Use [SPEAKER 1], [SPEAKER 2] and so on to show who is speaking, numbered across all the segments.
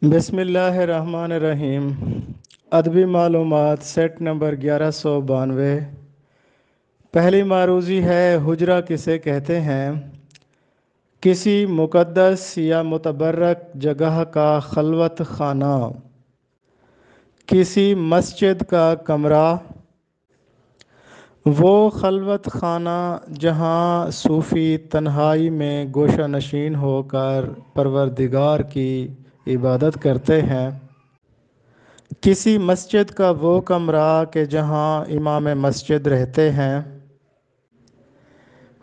[SPEAKER 1] بسم اللہ الرحمن الرحیم۔ ادبی معلومات سیٹ نمبر 1192۔ پہلی معروضی ہے حجرہ کسے کہتے ہیں؟ کسی مقدس یا متبرک جگہ کا خلوت خانہ، کسی مسجد کا کمرہ، وہ خلوت خانہ جہاں صوفی تنہائی میں گوشہ نشین ہو کر پروردگار کی عبادت کرتے ہیں، کسی مسجد کا وہ کمرہ کہ جہاں امام مسجد رہتے ہیں،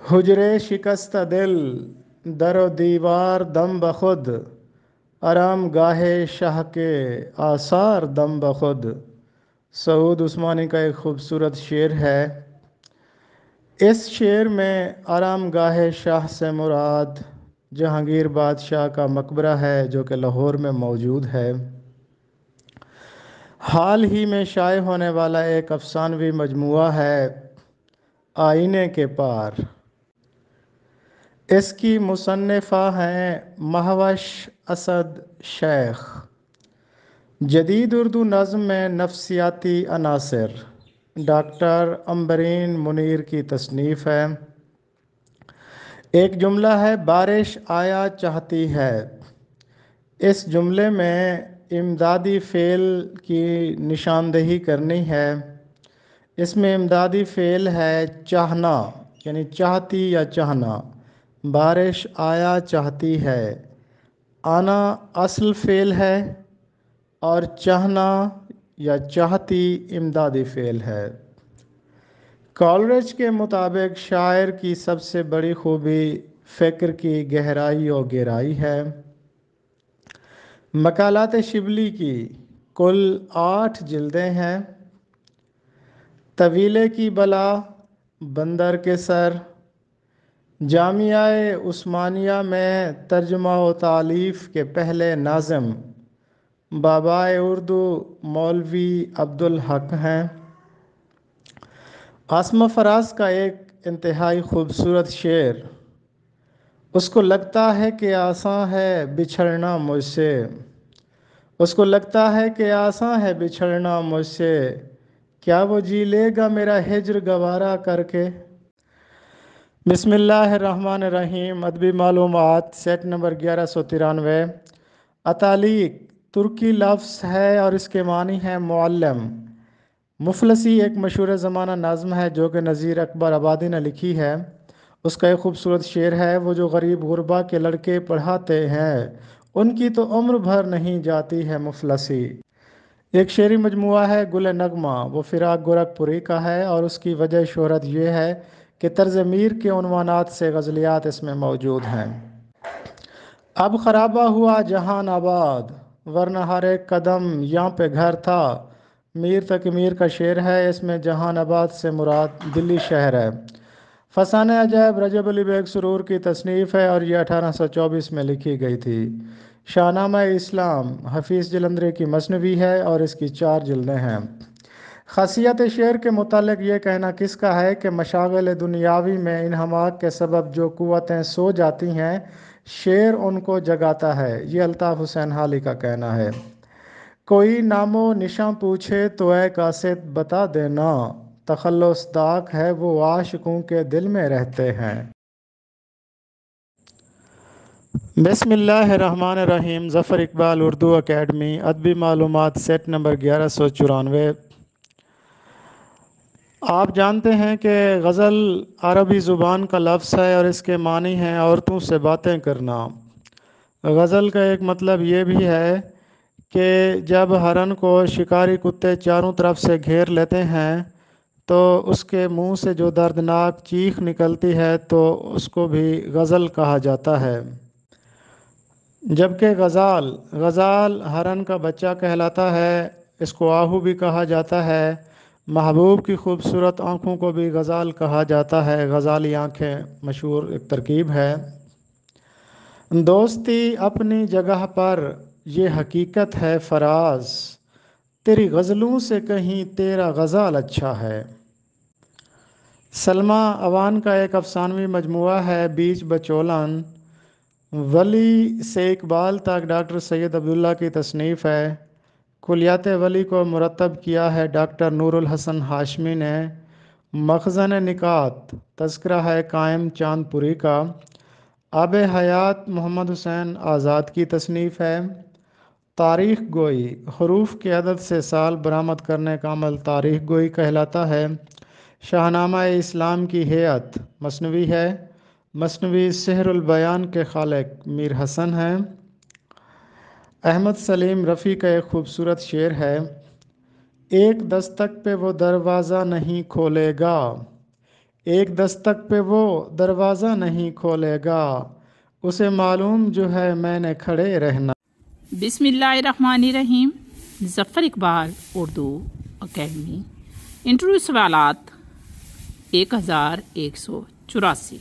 [SPEAKER 1] حجرے شکستہ دل در و دیوار دم بخود، آرام گاہ شاہ کے آثار دم بخود۔ سعود عثمانی کا ایک خوبصورت شعر ہے۔ اس شعر میں آرام گاہ شاہ سے مراد جہانگیر بادشاہ کا مقبرہ ہے جو کہ لاہور میں موجود ہے۔ حال ہی میں شائع ہونے والا ایک افسانوی مجموعہ ہے آئینے کے پار۔ اس کی مصنفہ ہیں مہوش اسد شیخ۔ جدید اردو نظم میں نفسیاتی عناصر، ڈاکٹر امبرین منیر کی تصنیف ہے۔ ایک جملہ ہے بارش آیا چاہتی ہے۔ اس جملے میں امدادی فعل کی نشاندہی کرنی ہے۔ اس میں امدادی فعل ہے چاہنا، یعنی چاہتی یا چاہنا۔ بارش آیا چاہتی ہے، آنا اصل فعل ہے اور چاہنا یا چاہتی امدادی فعل ہے۔ کالرج کے مطابق شاعر کی سب سے بڑی خوبی فکر کی گہرائی و گہرائی ہے۔ مقالات شبلی کی کل 8 جلدیں ہیں۔ طویلے کی بلا، بندر کے سر، جامعہ عثمانیہ میں ترجمہ و تالیف کے پہلے ناظم بابائے اردو مولوی عبدالحق ہیں۔ عاصمہ فراز کا ایک انتہائی خوبصورت شعر، اس کو لگتا ہے کہ آساں ہے بچھڑنا مجھ سے، اس کو لگتا ہے کہ آساں ہے بچھڑنا مجھ سے، کیا وہ جی لے گا میرا ہجر گوارا کر کے؟ بسم اللہ الرحمن الرحیم۔ ادبی معلومات سیٹ نمبر 1193۔ اتالیق ترکی لفظ ہے اور اس کے معنی ہے معلم۔ مفلسی ایک مشہور زمانہ نظم ہے جو کہ نذیر اکبر آبادی نے لکھی ہے۔ اس کا ایک خوبصورت شعر ہے، وہ جو غریب غربا کے لڑکے پڑھاتے ہیں ان کی تو عمر بھر نہیں جاتی ہے مفلسی۔ ایک شعری مجموعہ ہے گل نغمہ، وہ فراق گورکھپوری کا ہے اور اس کی وجہ شہرت یہ ہے کہ طرز میر کے عنوانات سے غزلیات اس میں موجود ہیں۔ اب خرابہ ہوا جہان آباد، ورنہ ہر ایک قدم یہاں پہ گھر تھا۔ میر تک میر کا شعر ہے، اس میں جہان آباد سے مراد دلی شہر ہے۔ فسانہ عجائب رجب علی بیگ سرور کی تصنیف ہے اور یہ 1824 میں لکھی گئی تھی۔ شاہنامہ اسلام حفیظ جلندری کی مثنوی ہے اور اس کی 4 جلدیں ہیں۔ خاصیت شعر کے متعلق یہ کہنا کس کا ہے کہ مشاغل دنیاوی میں انہماک کے سبب جو قوتیں سو جاتی ہیں شعر ان کو جگاتا ہے، یہ الطاف حسین حالی کا کہنا ہے۔ کوئی نام و نشاں پوچھے تو اے قاصد بتا دینا، تخلص داغ ہے وہ عاشقوں کے دل میں رہتے ہیں۔ بسم اللہ الرحمن الرحیم۔ ظفر اقبال اردو اکیڈمی۔ ادبی معلومات سیٹ نمبر 1194۔ آپ جانتے ہیں کہ غزل عربی زبان کا لفظ ہے اور اس کے معنی ہیں عورتوں سے باتیں کرنا۔ غزل کا ایک مطلب یہ بھی ہے کہ جب ہرن کو شکاری کتے چاروں طرف سے گھیر لیتے ہیں تو اس کے منہ سے جو دردناک چیخ نکلتی ہے تو اس کو بھی غزل کہا جاتا ہے۔ جبکہ غزال ہرن کا بچہ کہلاتا ہے، اس کو آہو بھی کہا جاتا ہے۔ محبوب کی خوبصورت آنکھوں کو بھی غزال کہا جاتا ہے، غزالی آنکھیں مشہور ایک ترکیب ہے۔ دوستی اپنی جگہ پر یہ حقیقت ہے فراز، تیری غزلوں سے کہیں تیرا غزال اچھا ہے۔ سلمیٰ اوان کا ایک افسانوی مجموعہ ہے بیچ بچولن۔ ولی سے اقبال تک ڈاکٹر سید عبداللہ کی تصنیف ہے۔ کلیات ولی کو مرتب کیا ہے ڈاکٹر نور الحسن ہاشمی نے۔ مخزن نکات تذکرہ ہے قائم چاند پوری کا۔ آب حیات محمد حسین آزاد کی تصنیف ہے۔ تاریخ گوئی حروف کے عدد سے سال برآمد کرنے کا عمل تاریخ گوئی کہلاتا ہے۔ شاہنامہ اسلام کی ہیئت مثنوی ہے۔ مثنوی سحر البیان کے خالق میر حسن ہیں۔ احمد سلیم رفیع کا ایک خوبصورت شعر ہے۔ ایک دستک پہ وہ دروازہ نہیں کھولے گا، ایک دستک پہ وہ دروازہ نہیں کھولے گا، اسے معلوم جو ہے میں نے کھڑے رہنا۔
[SPEAKER 2] بسم اللہ الرحمن الرحیم۔ ظفر اقبال اردو اکیڈمی۔ انٹرویو سوالات 1184۔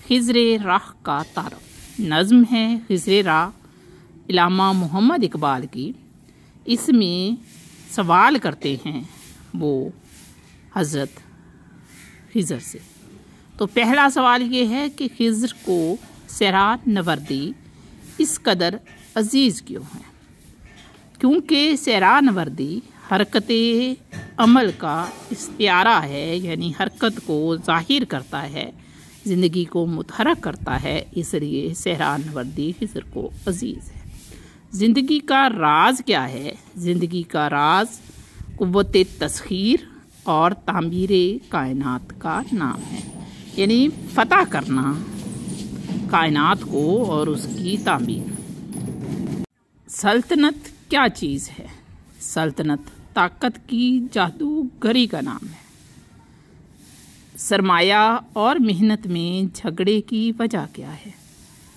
[SPEAKER 2] خضر راہ کا تعارف۔ نظم ہے خضر راہ علامہ محمد اقبال کی۔ اس میں سوال کرتے ہیں وہ حضرت خضر سے۔ تو پہلا سوال یہ ہے کہ خضر کو صحرا نوردی اس قدر عزیز کیوں ہے؟ کیونکہ صحرا نوردی حرکت عمل کا استعارہ ہے، یعنی حرکت کو ظاہر کرتا ہے، زندگی کو متحرک کرتا ہے، اس لیے صحرا نوردی خضر کو عزیز ہے۔ زندگی کا راز کیا ہے؟ زندگی کا راز قوت تسخیر اور تعمیر کائنات کا نام ہے، یعنی فتح کرنا کائنات کو اور اس کی تعمیر۔ سلطنت کیا چیز ہے؟ سلطنت طاقت کی جادوگری کا نام ہے۔ سرمایہ اور محنت میں جھگڑے کی وجہ کیا ہے؟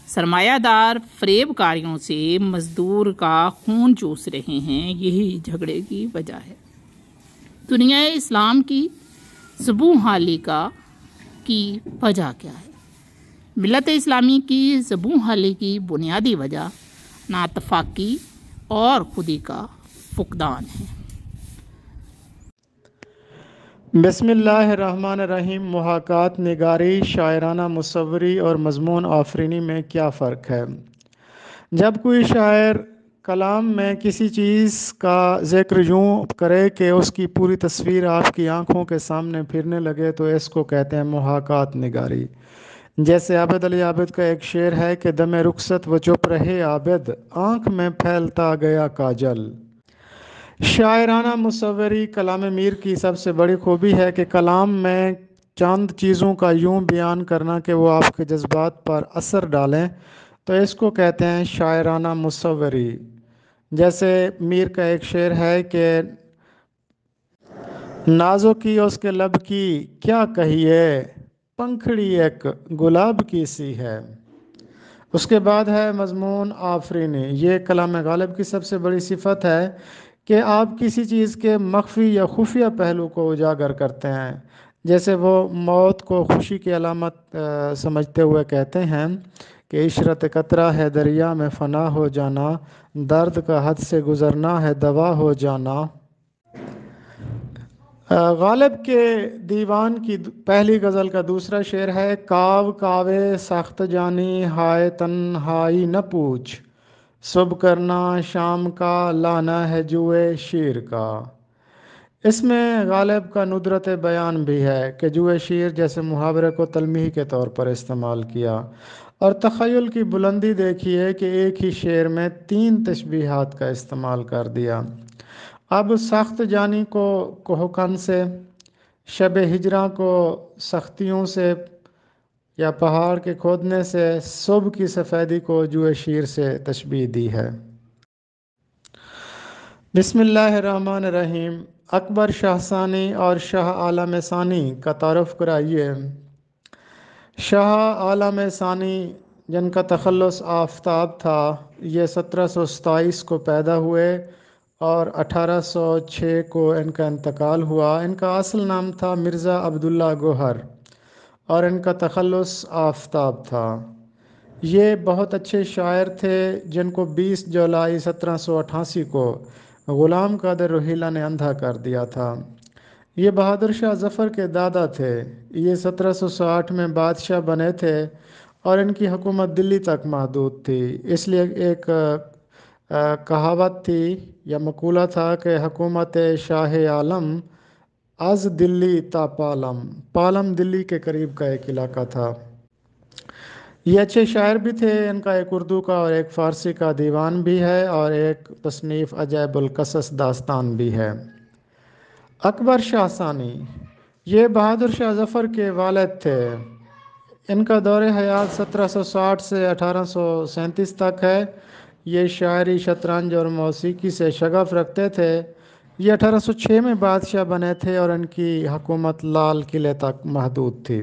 [SPEAKER 2] سرمایہ دار فریب کاریوں سے مزدور کا خون چوس رہے ہیں، یہی جھگڑے کی وجہ ہے۔ دنیا اسلام کی زبوں حالی کی وجہ کیا ہے؟ ملت اسلامی کی زبوں حالی کی بنیادی وجہ ناتفاقی اور خودی کا فقدان ہے۔
[SPEAKER 1] بسم اللہ الرحمن الرحیم۔ محاکات نگاری، شاعرانہ مصوری اور مضمون آفرینی میں کیا فرق ہے؟ جب کوئی شاعر کلام میں کسی چیز کا ذکر یوں کرے کہ اس کی پوری تصویر آپ کی آنکھوں کے سامنے پھرنے لگے تو اس کو کہتے ہیں محاکات نگاری۔ جیسے عابد علی عابد کا ایک شعر ہے کہ دم رخصت و چپ رہے عابد، آنکھ میں پھیلتا گیا کاجل۔ شاعرانہ مصوری کلام میر کی سب سے بڑی خوبی ہے کہ کلام میں چند چیزوں کا یوں بیان کرنا کہ وہ آپ کے جذبات پر اثر ڈالیں، تو اس کو کہتے ہیں شاعرانہ مصوری۔ جیسے میر کا ایک شعر ہے کہ نازو کی اس کے لب کی کیا کہیے، پنکھڑی ایک گلاب کی سی ہے۔ اس کے بعد ہے مضمون آفرینی۔ یہ کلام غالب کی سب سے بڑی صفت ہے کہ آپ کسی چیز کے مخفی یا خفیہ پہلو کو اجاگر کرتے ہیں۔ جیسے وہ موت کو خوشی کی علامت سمجھتے ہوئے کہتے ہیں کہ عشرت قطرہ ہے دریا میں فنا ہو جانا، درد کا حد سے گزرنا ہے دوا ہو جانا۔ غالب کے دیوان کی پہلی غزل کا دوسرا شعر ہے کاو کاوے سخت جانی ہائے تنہائی نہ پوچھ، صبح کرنا شام کا لانا ہے جوئے شیر کا۔ اس میں غالب کا ندرت بیان بھی ہے کہ جوئے شیر جیسے محاورے کو تلمیح کے طور پر استعمال کیا، اور تخیل کی بلندی دیکھیے کہ ایک ہی شعر میں 3 تشبیہات کا استعمال کر دیا۔ اب سخت جانی کو کوہکن سے، شب ہجراں کو سختیوں سے یا پہاڑ کے کھودنے سے، صبح کی سفیدی کو جوئے شیر سے تشبیہ دی ہے۔ بسم اللہ الرحمن الرحیم۔ اکبر شاہ ثانی اور شاہ عالم ثانی کا تعارف کرائیے۔ شاہ عالم ثانی جن کا تخلص آفتاب تھا، یہ 1727 کو پیدا ہوئے اور 1806 کو ان کا انتقال ہوا۔ ان کا اصل نام تھا مرزا عبداللہ گوہر اور ان کا تخلص آفتاب تھا۔ یہ بہت اچھے شاعر تھے جن کو 20 جولائی 1788 کو غلام قادر روہیلہ نے اندھا کر دیا تھا۔ یہ بہادر شاہ ظفر کے دادا تھے۔ یہ 1760 میں بادشاہ بنے تھے اور ان کی حکومت دلی تک محدود تھی۔ اس لیے ایک کہاوت تھی یا مقولہ تھا کہ حکومت شاہ عالم از دلی تا پالم، پالم دلی کے قریب کا ایک علاقہ تھا۔ یہ اچھے شاعر بھی تھے۔ ان کا ایک اردو کا اور ایک فارسی کا دیوان بھی ہے اور ایک تصنیف عجائب القصص داستان بھی ہے۔ اکبر شاہ ثانی یہ بہادر شاہ ظفر کے والد تھے۔ ان کا دور حیات 1760 سے 1837 تک ہے۔ یہ شاعری، شطرنج اور موسیقی سے شغف رکھتے تھے۔ یہ 1806 میں بادشاہ بنے تھے اور ان کی حکومت لال قلعے تک محدود تھی۔